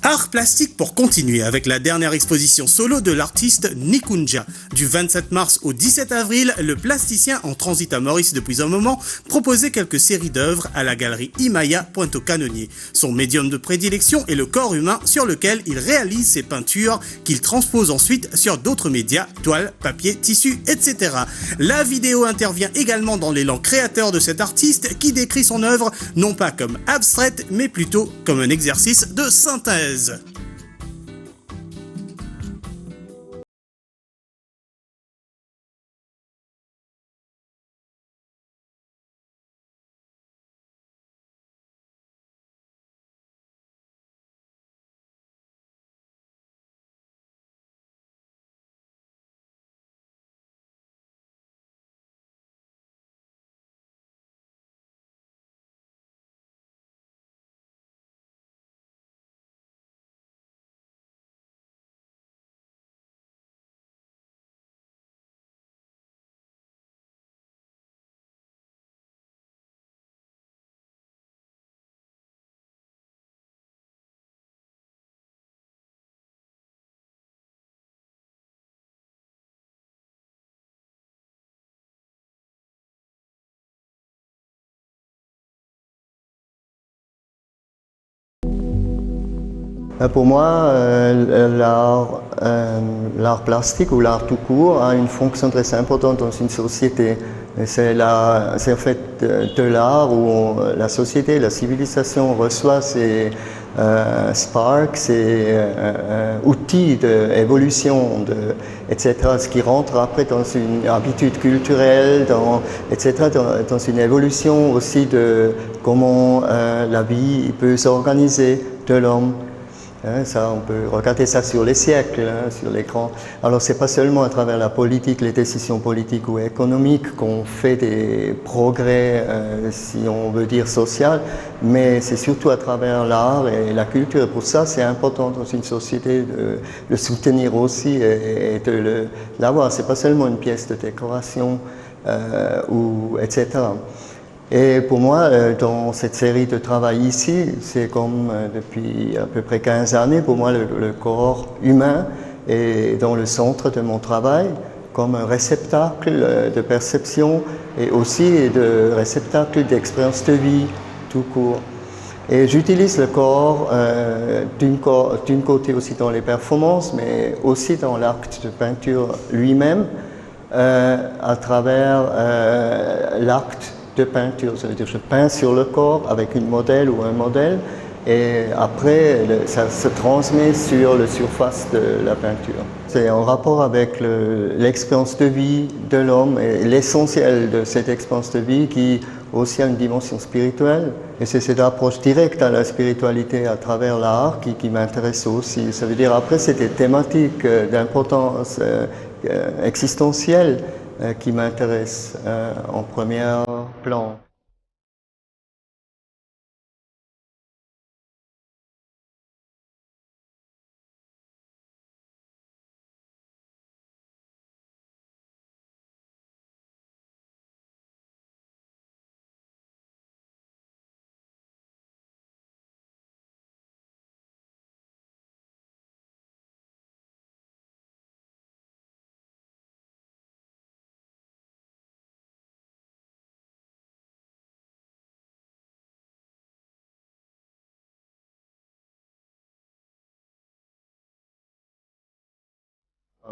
Art plastique pour continuer avec la dernière exposition solo de l'artiste Nikunja. Du 27 mars au 17 avril, le plasticien en transit à Maurice depuis un moment proposait quelques séries d'œuvres à la galerie Imaya Pointe-aux-Canonniers. Son médium de prédilection est le corps humain sur lequel il réalise ses peintures qu'il transpose ensuite sur d'autres médias, toiles, papier, tissu, etc. La vidéo intervient également dans l'élan créateur de cet artiste qui décrit son œuvre non pas comme abstraite mais plutôt comme un exercice de synthèse. Pour moi, l'art plastique ou l'art tout court a une fonction très importante dans une société. C'est en fait de l'art où la société, la civilisation reçoit ses sparks, ses outils d'évolution, etc. Ce qui rentre après dans une habitude culturelle, etc., dans une évolution aussi de comment la vie peut s'organiser de l'homme. Ça, on peut regarder ça sur les siècles, sur l'écran. Alors, c'est pas seulement à travers la politique, les décisions politiques ou économiques qu'on fait des progrès, si on veut dire social, mais c'est surtout à travers l'art et la culture. Et pour ça, c'est important dans une société de le soutenir aussi et de l'avoir. C'est pas seulement une pièce de décoration etc. Et pour moi, dans cette série de travail ici, c'est comme depuis à peu près 15 années, pour moi, le corps humain est dans le centre de mon travail, comme un réceptacle de perception et aussi de réceptacle d'expérience de vie tout court. Et j'utilise le corps d'une côté aussi dans les performances, mais aussi dans l'acte de peinture lui-même, à travers l'acte de peinture. Ça veut dire que je peins sur le corps avec une modèle ou un modèle et après ça se transmet sur la surface de la peinture. C'est en rapport avec l'expérience de vie de l'homme et l'essentiel de cette expérience de vie qui aussi a une dimension spirituelle. Et c'est cette approche directe à la spiritualité à travers l'art qui m'intéresse aussi. Ça veut dire après c'est des thématiques d'importance existentielle qui m'intéresse en premier plan.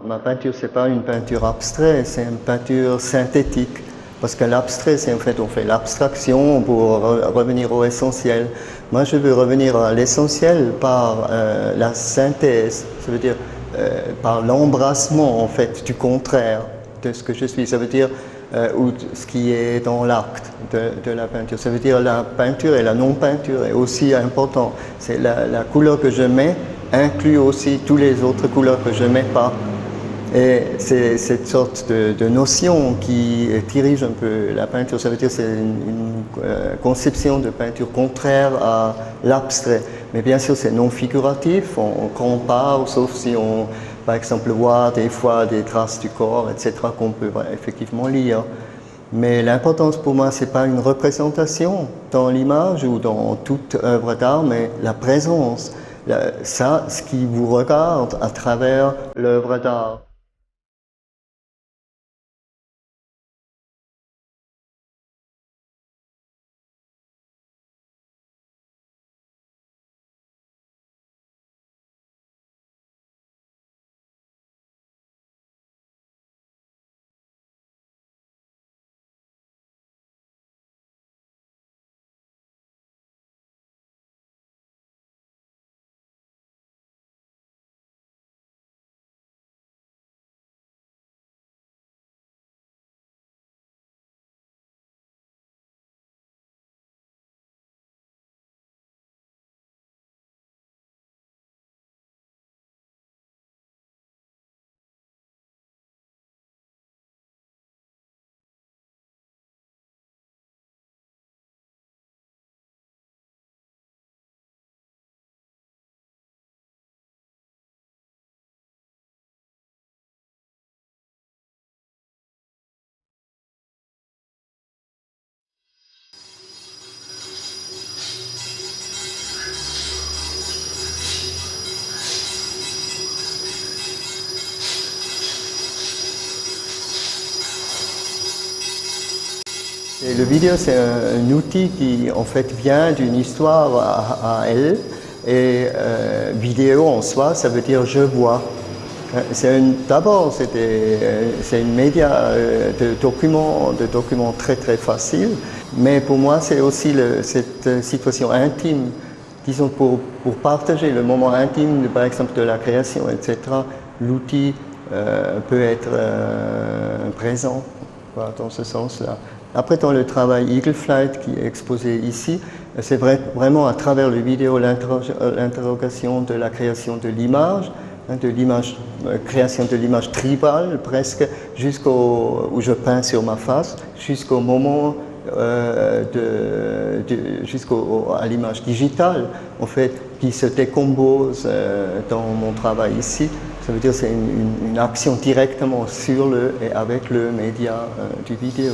Ma peinture, c'est pas une peinture abstraite, c'est une peinture synthétique. Parce que l'abstrait, c'est en fait, on fait l'abstraction pour revenir au essentiel. Moi, je veux revenir à l'essentiel par la synthèse, ça veut dire par l'embrassement, en fait, du contraire de ce que je suis. Ça veut dire ou ce qui est dans l'acte de la peinture. Ça veut dire la peinture et la non-peinture est aussi important. C'est la couleur que je mets inclut aussi toutes les autres couleurs que je mets pas. Et c'est cette sorte de notion qui dirige un peu la peinture. Ça veut dire que c'est une conception de peinture contraire à l'abstrait. Mais bien sûr, c'est non figuratif. On compare, sauf si on, par exemple, voit des fois des traces du corps, etc., qu'on peut effectivement lire. Mais l'importance pour moi, c'est pas une représentation dans l'image ou dans toute œuvre d'art, mais la présence. ça, ce qui vous regarde à travers l'œuvre d'art. Et le vidéo, c'est un outil qui en fait vient d'une histoire à elle. Et vidéo en soi, ça veut dire je vois. D'abord, c'est une média de documents très très facile. Mais pour moi, c'est aussi cette situation intime. Disons, pour partager le moment intime, par exemple, de la création, etc., l'outil peut être présent dans ce sens-là. Après, dans le travail Eagle Flight qui est exposé ici, c'est vraiment à travers le vidéo l'interrogation de la création de l'image, création de l'image tribale presque, où je peins sur ma face, jusqu'au moment à l'image digitale, en fait, qui se décompose dans mon travail ici. Ça veut dire que c'est une action directement sur et avec le média du vidéo.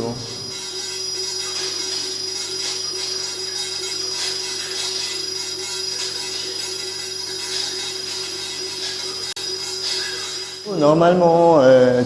Normalement,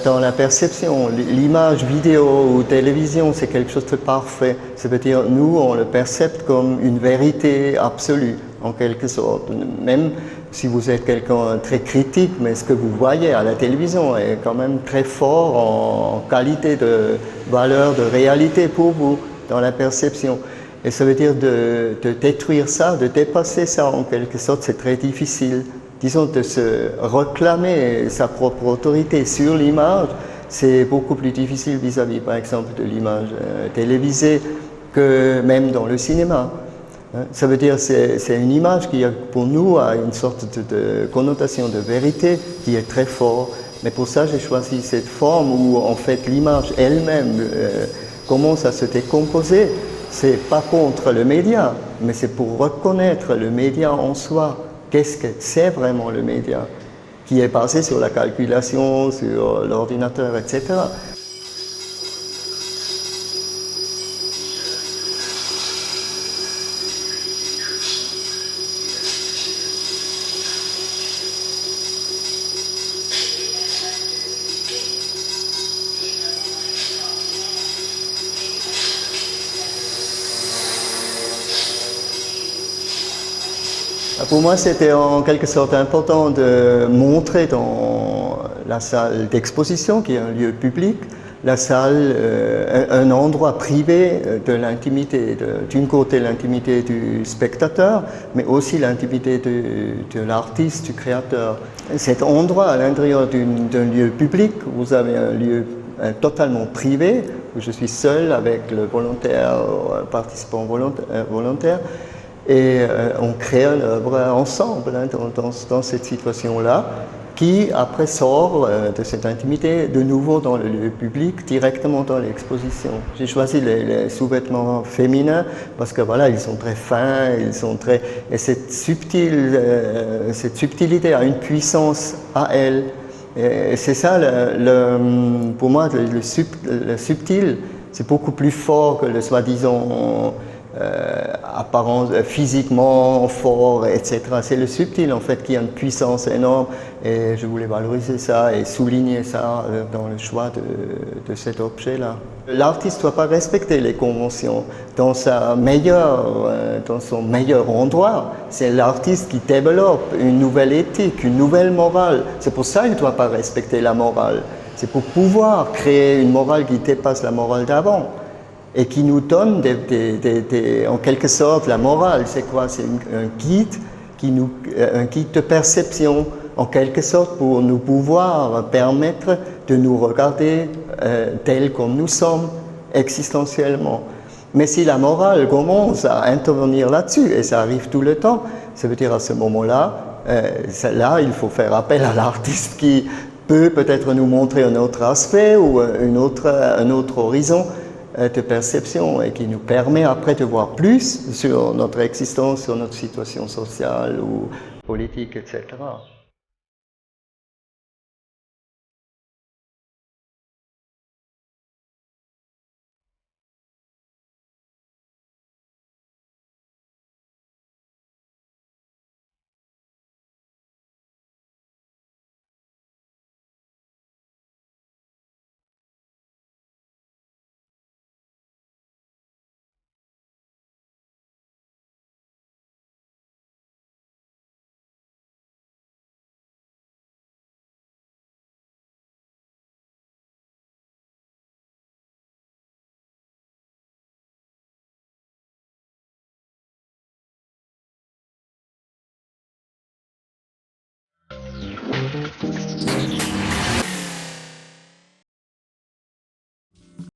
dans la perception, l'image vidéo ou télévision, c'est quelque chose de parfait. Ça veut dire, nous, on le perçoit comme une vérité absolue, en quelque sorte. Même si vous êtes quelqu'un très critique, mais ce que vous voyez à la télévision est quand même très fort en qualité de valeur, de réalité pour vous, dans la perception. Et ça veut dire de détruire ça, de dépasser ça, en quelque sorte, c'est très difficile. Disons, de se réclamer sa propre autorité sur l'image, c'est beaucoup plus difficile vis-à-vis, par exemple, de l'image télévisée que même dans le cinéma. Ça veut dire que c'est une image qui, pour nous, a une sorte de connotation de vérité qui est très forte. Mais pour ça, j'ai choisi cette forme où, en fait, l'image elle-même commence à se décomposer. C'est pas contre le média, mais c'est pour reconnaître le média en soi. Qu'est-ce que c'est vraiment le média, qui est basé sur la calculation, sur l'ordinateur, etc. Pour moi, c'était en quelque sorte important de montrer dans la salle d'exposition, qui est un lieu public, la salle, un endroit privé de l'intimité, d'une côté l'intimité du spectateur, mais aussi l'intimité de l'artiste, du créateur. Cet endroit à l'intérieur d'un lieu public, vous avez un lieu totalement privé, où je suis seul avec le volontaire, participant volontaire, et on crée une œuvre ensemble dans cette situation-là, qui après sort de cette intimité de nouveau dans le lieu public, directement dans l'exposition. J'ai choisi les sous-vêtements féminins parce que voilà, ils sont très fins, et cette subtilité a une puissance à elle. Et c'est ça, pour moi, le subtil, c'est beaucoup plus fort que le soi-disant apparence, physiquement fort, etc. C'est le subtil en fait qui a une puissance énorme et je voulais valoriser ça et souligner ça dans le choix de cet objet-là. L'artiste ne doit pas respecter les conventions dans son meilleur endroit. C'est l'artiste qui développe une nouvelle éthique, une nouvelle morale. C'est pour ça qu'il ne doit pas respecter la morale. C'est pour pouvoir créer une morale qui dépasse la morale d'avant et qui nous donne en quelque sorte la morale. C'est quoi? C'est un guide de perception en quelque sorte pour nous pouvoir permettre de nous regarder tels comme nous sommes existentiellement. Mais si la morale commence à intervenir là-dessus, et ça arrive tout le temps, ça veut dire à ce moment-là, il faut faire appel à l'artiste qui peut peut-être nous montrer un autre aspect ou un autre horizon de perception et qui nous permet après de voir plus sur notre existence, sur notre situation sociale ou politique, etc.